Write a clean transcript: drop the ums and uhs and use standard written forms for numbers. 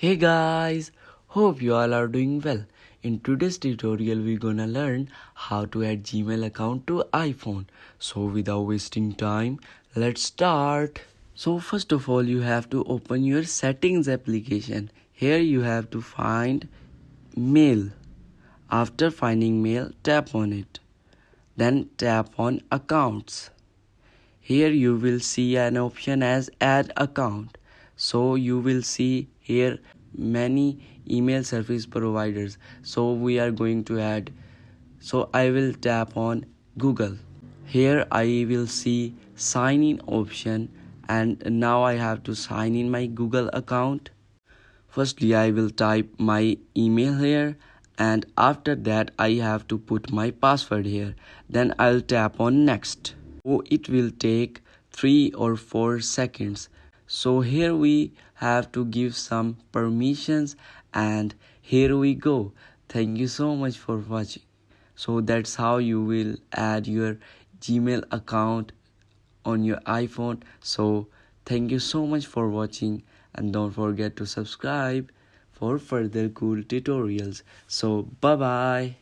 Hey guys, hope you all are doing well. In today's tutorial we're gonna learn how to add Gmail account to iPhone. So without wasting time, let's start. So first of all you have to open your settings application. Here you have to find mail. After finding mail, tap on it. Then tap on accounts. Here you will see an option as add account. So you will see here many email service providers. So we are going to add. So I will tap on Google. Here I will see sign in option, and now I have to sign in my Google account. Firstly I will type my email here, and after that I have to put my password here. Then I'll tap on next. So it will take 3 or 4 seconds. So here we have to give some permissions, and here we go. Thank you so much for watching. So that's how you will add your Gmail account on your iPhone. So thank you so much for watching, and don't forget to subscribe for further cool tutorials. So bye bye.